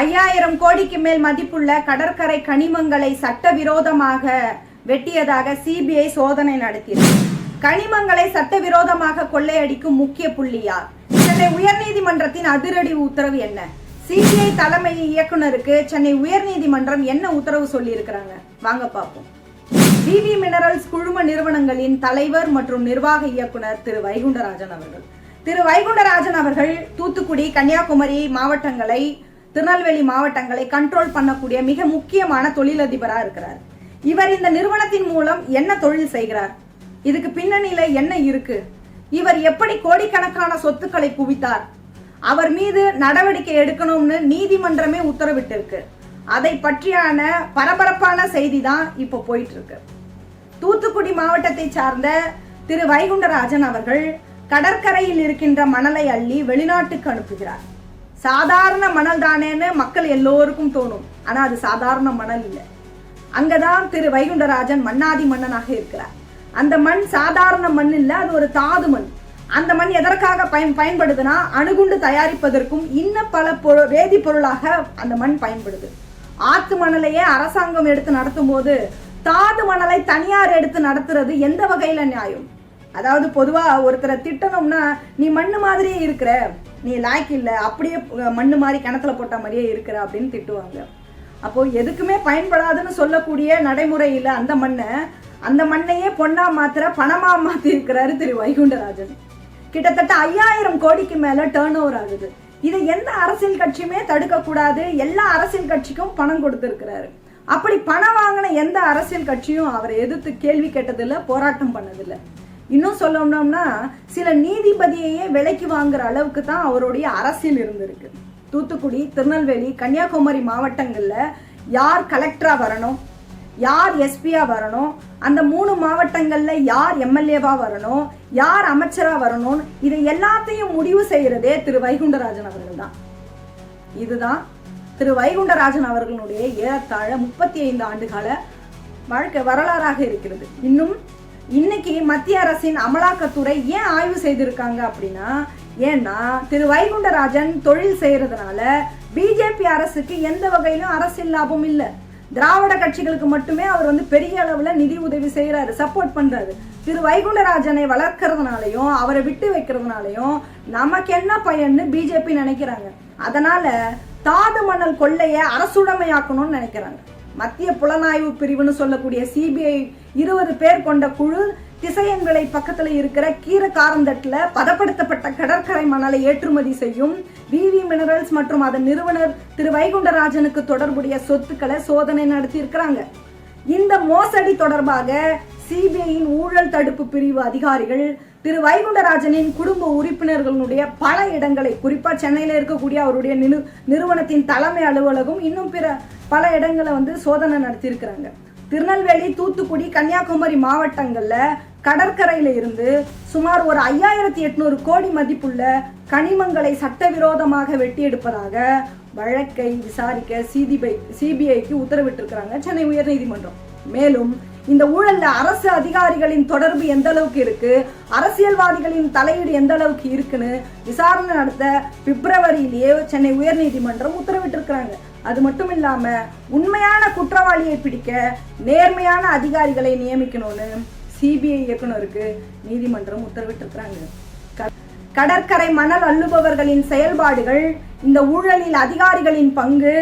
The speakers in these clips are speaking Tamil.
5000 கோடிக்கு மேல் மதிப்புள்ள கடற்கரை கனிமங்களை சட்டவிரோதமாக வெட்டியதாக சிபிஐ சோதனை நடத்தியது. கனிமங்களை சட்டவிரோதமாக கொள்ளையடிக்கும் முக்கிய புள்ளி யார்? சென்னை உயர்நீதிமன்றத்தின் அதிரடி உத்தரவு என்ன? சிபிஐ தலைமை இயக்குனருக்கு சென்னை உயர்நீதிமன்றம் என்ன உத்தரவு சொல்லி இருக்கிறாங்க? வாங்க பார்ப்போம். விவி மினரல்ஸ் குழும நிறுவனங்களின் தலைவர் மற்றும் நிர்வாக இயக்குனர் திரு வைகுண்டராஜன் அவர்கள் தூத்துக்குடி, கன்னியாகுமரி மாவட்டங்களை, திருநெல்வேலி மாவட்டங்களை கண்ட்ரோல் பண்ணக்கூடிய மிக முக்கியமான தொழிலதிபராக இருக்கிறார். இவர் இந்த நிறுவனத்தின் மூலம் என்ன தொழில் செய்கிறார்? இதுக்கு பின்னணியில என்ன இருக்கு? இவர் எப்படி கோடிக்கணக்கான சொத்துக்களை குவித்தார்? அவர் மீது நடவடிக்கை எடுக்கணும்னு நீதிமன்றமே உத்தரவிட்டிருக்கு. அதை பற்றியான பரபரப்பான செய்தி தான் இப்போ போயிட்டு இருக்கு. தூத்துக்குடி மாவட்டத்தை சார்ந்த திரு வைகுண்டராஜன் அவர்கள் கடற்கரையில் இருக்கின்ற மணலை அள்ளி வெளிநாட்டுக்கு அனுப்புகிறார். சாதாரண மணல் தானேன்னு மக்கள் எல்லோருக்கும் தோணும். ஆனா அது சாதாரண மணல் இல்லை. அங்கதான் திரு வைகுண்டராஜன் மண்ணாதி மன்னனாக இருக்கிறார். அந்த மண் சாதாரண மண் இல்லை, அது ஒரு தாது மண். அந்த மண் எதற்காக பயன்படுதுன்னா அணுகுண்டு தயாரிப்பதற்கும் இன்னும் பல வேதிப்பொருளாக அந்த மண் பயன்படுது. ஆத்து மணலையே அரசாங்கம் எடுத்து நடத்தும் போது தாது மணலை தனியார் எடுத்து நடத்துறது எந்த வகையில நியாயம்? அதாவது பொதுவா ஒருத்தரை திட்டணும்னா, நீ மண்ணு மாதிரியே இருக்கிற, நீ லாய்க்கு இல்லை, அப்படியே மண்ணு மாதிரி கிணத்துல போட்ட மாதிரியே இருக்கிற அப்படின்னு திட்டுவாங்க. அப்போ எதுக்குமே பயன்படாதுன்னு சொல்லக்கூடிய நடைமுறையில் அந்த மண்ணையே பொண்ணா மாத்திர பணமா மாத்தி இருக்கிறாரு திரு வைகுண்டராஜன். கிட்டத்தட்ட 5000 கோடிக்கு மேல டர்ன் ஓவர் ஆகுது. இதை எந்த அரசியல் கட்சியுமே தடுக்க கூடாது. எல்லா அரசியல் கட்சிக்கும் பணம் கொடுத்திருக்கிறாரு. அப்படி பணம் வாங்கின எந்த அரசியல் கட்சியும் அவரை எதிர்த்து கேள்வி கேட்டதில்லை, போராட்டம் பண்ணதில்லை. இன்னும் சொல்லணும்னா சில நீதிபதியையே விலைக்கு வாங்குற அளவுக்கு தான் அவருடைய அரசியல் இருந்திருக்கு. தூத்துக்குடி, திருநெல்வேலி, கன்னியாகுமரி மாவட்டங்கள்ல யார் கலெக்டரா வரணும், யார் எஸ்பியா வரணும், அந்த 3 மாவட்டங்கள்ல யார் எம்எல்ஏவா வரணும், யார் அமைச்சரா வரணும், இதை எல்லாத்தையும் முடிவு செய்யறதே திரு வைகுண்டராஜன் அவர்கள் தான். இதுதான் திரு வைகுண்டராஜன் அவர்களுடைய ஏறத்தாழ 35 ஆண்டுகால வாழ்க்கை வரலாறாக இருக்கிறது. இன்னைக்கு மத்திய அரசின் அமலாக்கத்துறை ஏன் ஆய்வு செய்திருக்காங்க அப்படின்னா, ஏன்னா திரு வைகுண்டராஜன் தொழில் செய்யறதுனால பிஜேபி அரசுக்கு எந்த வகையிலும் அரசியல் லாபம் இல்லை. திராவிட கட்சிகளுக்கு மட்டுமே அவர் பெரிய அளவுல நிதி உதவி செய்யறாரு, சப்போர்ட் பண்றாரு. திரு வைகுண்டராஜனை வளர்க்கறதுனாலையும் அவரை விட்டு வைக்கிறதுனாலையும் நமக்கு என்ன பயன்னு பிஜேபி நினைக்கிறாங்க. அதனால தாது மணல் கொள்ளைய அரசுடைமையாக்கணும்னு நினைக்கிறாங்க. மத்திய புலனாய்வு பிரிவுன்னு சொல்லக்கூடிய சிபிஐ 20 பேர் கொண்ட குழு திசையன் விலை பக்கத்துல இருக்கிற கீரகாரந்தட்டுல பதப்படுத்தப்பட்ட கடற்கரை மணலை ஏற்றுமதி செய்யும் விவி மினரல்ஸ் மற்றும் அதன் நிறுவனர் திரு வைகுண்டராஜனுக்கு தொடர்புடைய சொத்துக்களை சோதனை நடத்தி இருக்கிறாங்க. இந்த மோசடி தொடர்பாக சிபிஐயின் ஊழல் தடுப்பு பிரிவு அதிகாரிகள் திரு வைகுண்டராஜனின் குடும்ப உறுப்பினர்களுடைய பல இடங்களை, குறிப்பா சென்னையில இருக்கக்கூடிய அவருடைய நிறுவனத்தின் தலைமை அலுவலகம், இன்னும் பல இடங்களை சோதனை நடத்தி இருக்கிறாங்க. திருநெல்வேலி, தூத்துக்குடி, கன்னியாகுமரி மாவட்டங்கள்ல கடற்கரையில இருந்து சுமார் ஒரு 5800 கோடி மதிப்புள்ள கனிமங்களை சட்டவிரோதமாக வெட்டி எடுப்பதாக வழக்கை விசாரிக்க சிபிஐக்கு உத்தரவிட்டிருக்கிறாங்க சென்னை உயர்நீதிமன்றம். மேலும் இந்த ஊழல்ல அரசு அதிகாரிகளின் தொடர்பு எந்த அளவுக்கு இருக்கு, அரசியல்வாதிகளின் தலையீடு எந்த அளவுக்கு இருக்குன்னு விசாரணை நடத்த பிப்ரவரியிலேயே சென்னை உயர்நீதிமன்றம் உத்தரவிட்டிருக்கிறாங்க. அது மட்டும் இல்லாம உண்மையான குற்றவாளியை பிடிக்க நேர்மையான அதிகாரிகளை நியமிக்கணும்னு சிபிஐ இயக்குனருக்கு நீதிமன்றம் உத்தரவிட்டிருக்கிறாங்க. கடற்கரை மணல் அள்ளுபவர்களின் செயல்பாடுகள், இந்த ஊழலில் அதிகாரிகளின் பங்கு,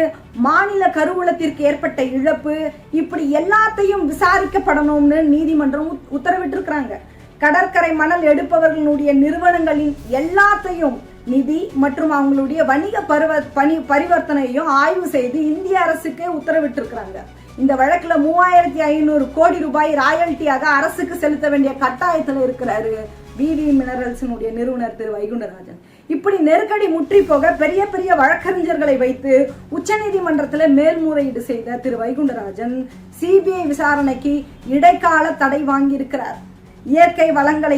மாநில கருவூலத்திற்கு ஏற்பட்ட இழப்பு, இப்படி எல்லாத்தையும் விசாரிக்கப்படணும்னு நீதிமன்றம் உத்தரவிட்டிருக்கிறாங்க. கடற்கரை மணல் எடுப்பவர்களுடைய நிறுவனங்களின் எல்லாத்தையும் நிதி மற்றும் அவங்களுடைய வணிக பரிவர்த்தனையும் ஆய்வு செய்து இந்திய அரசுக்கு உத்தரவிட்டிருக்கிறாங்க. இந்த வழக்குல 3500 கோடி ரூபாய் ராயல்ட்டியாக அரசுக்கு செலுத்த வேண்டிய கட்டாயத்தில் இருக்கிறாரு விவி மினரல்ஸினுடைய நிறுவனர் திரு வைகுண்டராஜன். இப்படி நெருக்கடி முற்றி போக பெரிய பெரிய வழக்கறிஞர்களை வைத்து உச்சநீதிமன்றத்தில் மேல்முறையீடு செய்த திரு வைகுண்டராஜன் சிபிஐ விசாரணைக்கு இடைக்கால தடை வாங்கியிருக்கிறார். இயற்கை வளங்களை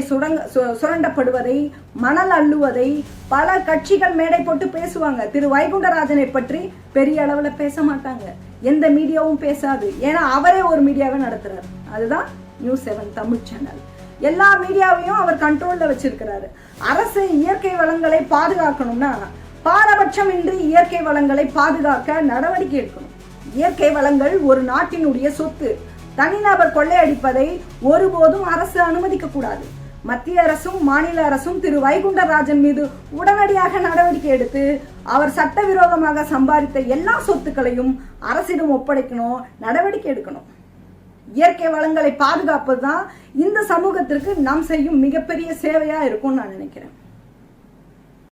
சுரண்டப்படுவதை, மணல் அள்ளுவதை பல கட்சிகள் மேடை போட்டு பேசுவாங்க. திரு வைகுண்டராஜனை பற்றி பெரிய அளவுல பேச மாட்டாங்க, எந்த மீடியாவும் பேசாது. ஏன்னா அவரே ஒரு மீடியாவை நடத்துறாரு, அதுதான் நியூஸ் 7 தமிழ் சேனல். எல்லா மீடியாவையும் அவர் கண்ட்ரோல்ல வச்சிருக்கிறாரு. அரசு இயற்கை வளங்களை பாதுகாக்கணும்னா பாரபட்சமின்றி இயற்கை வளங்களை பாதுகாக்க நடவடிக்கை எடுக்கணும். இயற்கை வளங்கள் ஒரு நாட்டினுடைய சொத்து. தனிநபர் கொள்ளையடிப்பதை ஒருபோதும் அரசு அனுமதிக்க கூடாது. மத்திய அரசும் மாநில அரசும் திரு வைகுண்டராஜன் மீது உடனடியாக நடவடிக்கை எடுத்து அவர் சட்டவிரோதமாக சம்பாதித்த எல்லா சொத்துக்களையும் அரசிடம் ஒப்படைக்கணும், நடவடிக்கை எடுக்கணும். இயற்கை வளங்களை பாதுகாப்பது தான் இந்த சமூகத்திற்கு நாம் செய்யும் மிகப்பெரிய சேவையா இருக்கும்னு நான் நினைக்கிறேன்.